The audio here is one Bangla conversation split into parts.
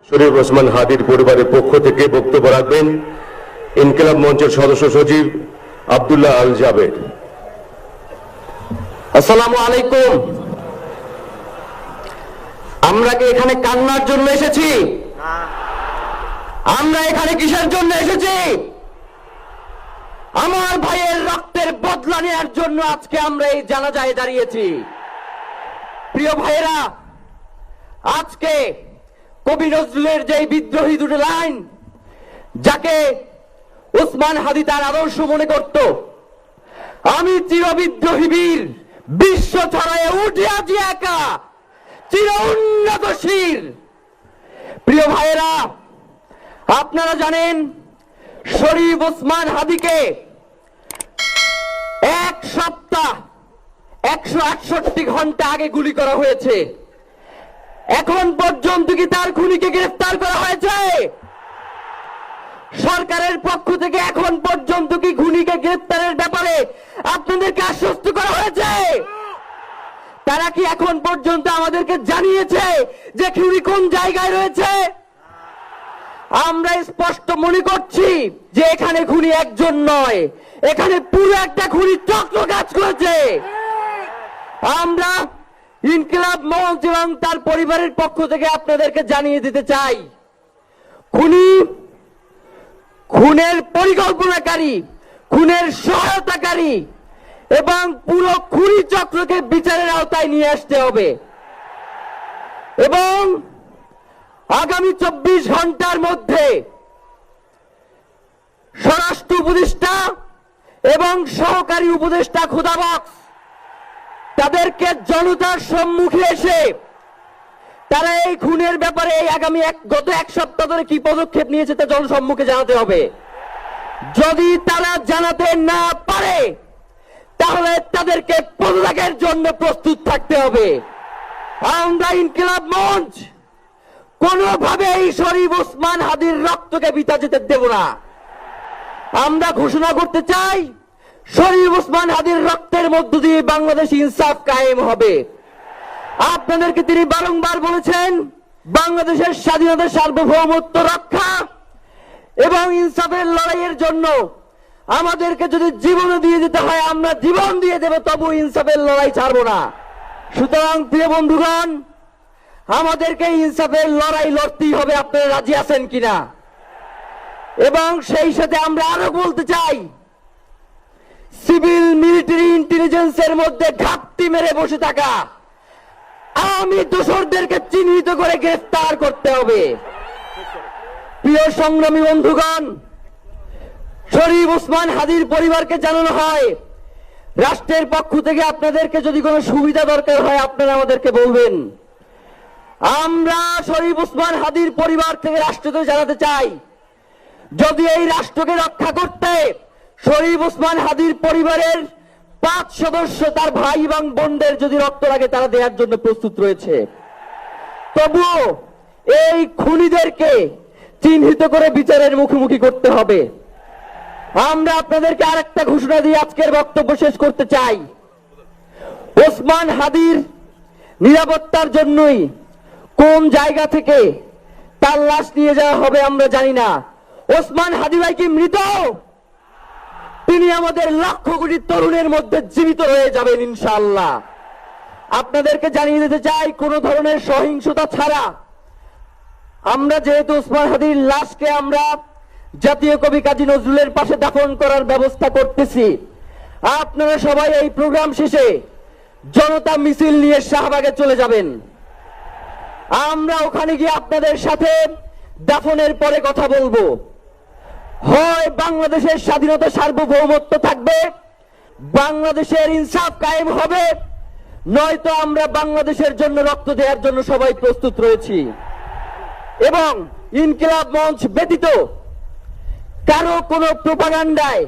শরীফ ওসমান হাদির পরিবারের পক্ষ থেকে বক্তব্য রাখবেন ইনকিলাব মঞ্চের সদস্য সচিব আব্দুল্লাহ আল জাবের। আসসালামু আলাইকুম। আমরা কি এখানে কান্নার জন্য এসেছি? আমরা এখানে কিসের জন্য এসেছি? আমার ভাইয়ের রক্তের বদলা নেওয়ার জন্য আজকে আমরা এই জানাজায় দাঁড়িয়েছি। প্রিয় ভাইয়েরা, আজকে কবি নজরুলের যে বিদ্রোহী দুটো লাইন, যাকে ওসমান হাদি তার আদর্শ মনে করত, আমি চিরবিদ্রোহী বীর, বিশ্ব ছড়ায় উঠে আছি একা, চির উন্নত শির। প্রিয় ভাইয়েরা, আপনারা জানেন শরীফ ওসমান হাদিকে এক সপ্তাহ 168 ঘন্টা আগে গুলি করা হয়েছে। এখন পর্যন্ত কি তার খুনিকে গ্রেফতার করা হয়েছে? সরকারের পক্ষ থেকে এখন পর্যন্ত কি খুনিকে গ্রেফতারের ব্যাপারে আপনাদেরকে আশ্বস্ত করা হয়েছে? তারা কি এখন পর্যন্ত আমাদেরকে জানিয়েছে যে খুনি কোন জায়গায় রয়েছে? আমরা স্পষ্ট মনে করছি যে এখানে খুনি একজন নয়, এখানে পুরো একটা খুনি চক্র কাজ করেছে। আমরা ইনকিলাব মঞ্চ এবং তার পরিবারের পক্ষ থেকে আপনাদেরকে জানিয়ে দিতে চাই, খুনের পরিকল্পনাকারী, খুনের সহায়তাকারী এবং পুরো খুনি চক্রকে বিচারের আওতায় নিয়ে আসতে হবে এবং আগামী 24 ঘন্টার মধ্যে স্বরাষ্ট্র উপদেষ্টা এবং সহকারী উপদেষ্টা খুদাবক্স তাদেরকে জনতার সম্মুখে এসে তারা এই খুনের ব্যাপারে আগামী গত এক সপ্তাহ ধরে কি পদক্ষেপ নিয়েছে তা জনসম্মুখে জানাতে হবে। যদি তারা জানাতে না পারে তাহলে তাদেরকে পদত্যাগের জন্য প্রস্তুত থাকতে হবে। আমরা ইনকিলাব মঞ্চ কোনোভাবে এই শরীফ ওসমান হাদির রক্তকে বৃথা যেতে দেব না। আমরা ঘোষণা করতে চাই, শরীফ ওসমান হাদির রক্তের মধ্য দিয়ে বাংলাদেশ ইনসাফ কায়েম হবে। আপনাদেরকে তিনি বারংবার বলেছেন, বাংলাদেশের স্বাধীনতা সার্বভৌমত্ব রক্ষা এবং ইনসাফের লড়াইয়ের জন্য আমাদেরকে যদি জীবন দিয়ে দিতে হয় আমরা জীবন দিয়ে দেব, তবু ইনসাফের লড়াই ছাড়বো না। সুতরাং প্রিয় বন্ধুগণ, আমাদেরকে ইনসাফের লড়াই লড়তেই হবে। আপনারা রাজি আছেন কিনা? এবং সেই সাথে আমরা আরো বলতে চাই, সিভিল মিলিটারি ইন্টেলিজেন্সের মধ্যে ঘাপটি মেরে বসে থাকা আওয়ামী দোসরদেরকে চিহ্নিত করে গ্রেফতার করতে হবে। প্রিয় সংগ্রামী বন্ধুগণ, শরীফ ওসমান হাদির পরিবারকে জানানো হয়, রাষ্ট্রের পক্ষ থেকে আপনাদেরকে যদি কোনো সুবিধা দরকার হয় আপনারা আমাদেরকে বলবেন। আমরা শরীফ ওসমান হাদির পরিবার থেকে রাষ্ট্রকে জানাতে চাই, যদি এই রাষ্ট্রকে রক্ষা করতে শরীফ ওসমান হাদির পরিবারের 5 সদস্য তার ভাই এবং বোনদের যদি রক্ত লাগে তারা দেওয়ার জন্য প্রস্তুত রয়েছে, তবুও এই খুনিদেরকে চিহ্নিত করে বিচারের মুখোমুখি করতে হবে। আমরা আপনাদেরকে আরেকটা ঘোষণা দিয়ে আজকের বক্তব্য শেষ করতে চাই, ওসমান হাদির নিরাপত্তার জন্যই কোন জায়গা থেকে তার লাশ নিয়ে যাওয়া হবে আমরা জানি না। ওসমান হাদি ভাই কি মৃত? তিনি আমাদের লক্ষ কোটি তরুণের মধ্যে জীবিত হয়ে যাবেন ইনশাআল্লাহ। আপনাদেরকে জানিয়ে দিতে চাই, কোন ধরনের সহিংসতা ছাড়া আমরা যেহেতু ওসমান হাদির লাশকে আমরা জাতীয় কবি কাজী নজরুলের পাশে দাফন করার ব্যবস্থা করতেছি, আপনারা সবাই এই প্রোগ্রাম শেষে জনতা মিছিল নিয়ে শাহবাগে চলে যাবেন। আমরা ওখানে গিয়ে আপনাদের সাথে দাফনের পরে কথা বলবো। হয় বাংলাদেশের স্বাধীনতা সার্বভৌমত্ব থাকবে, বাংলাদেশের ইনসাফ কায়েম হবে, নয়তো আমরা বাংলাদেশের জন্য রক্ত দেওয়ার জন্য সবাই প্রস্তুত রয়েছি। এবং ইনকিলাব মঞ্চ ব্যতীত কারো কোনো প্রোপাগান্ডায়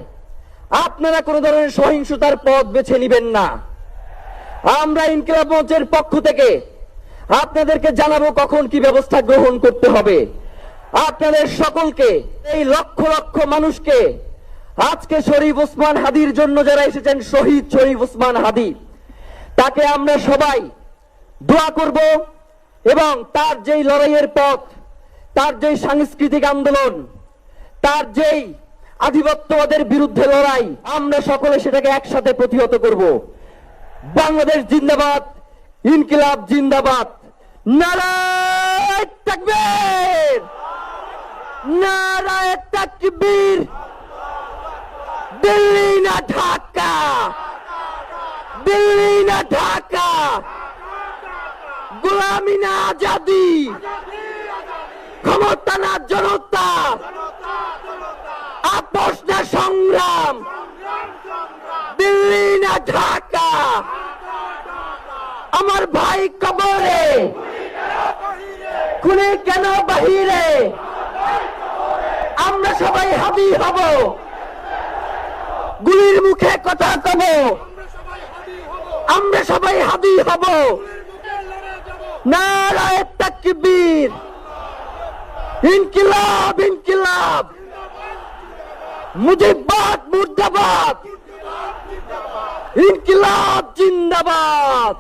আপনারা কোনো ধরনের সহিংসতার পথ বেছে নেবেন না। আমরা ইনকিলাব মঞ্চের পক্ষ থেকে আপনাদেরকে জানাবো কখন কি ব্যবস্থা গ্রহণ করতে হবে। আপনাদের সকলকে, এই লক্ষ লক্ষ মানুষকে, আজকে শরীফ ওসমান হাদির জন্য যারা এসেছেন, শহীদ শরীফ ওসমান হাদি, তাকে আমরা সবাই দোয়া করব এবং তার যেই লড়াইয়ের পথ তার যেই সাংস্কৃতিক আন্দোলন, তার যেই আধিপত্যবাদের বিরুদ্ধে লড়াই, আমরা সকলে সেটাকে একসাথে প্রতিহত করব। বাংলাদেশ জিন্দাবাদ, ইনকিলাব জিন্দাবাদ, নারায়ে তাকবীর, নারায়ে তাকবীর। দিল্লি না ঢাকা, দিল্লি না ঢাকা, গোলামি না আজাদি, ক্ষমতা না জনতা, আপোষ না সংগ্রাম, দিল্লি না ঢাকা। আমার ভাই কবরে, খুনি কেন বাহিরে, আমরা সবাই হাদি হব, গুলির মুখে কথা কব, আমরা সবাই হাদি হব। নারায়ে তাকবীর, ইনকিলাব ইনকিলাব, মুজিববাদ মুর্দাবাদ, ইনকিলাব জিন্দাবাদ।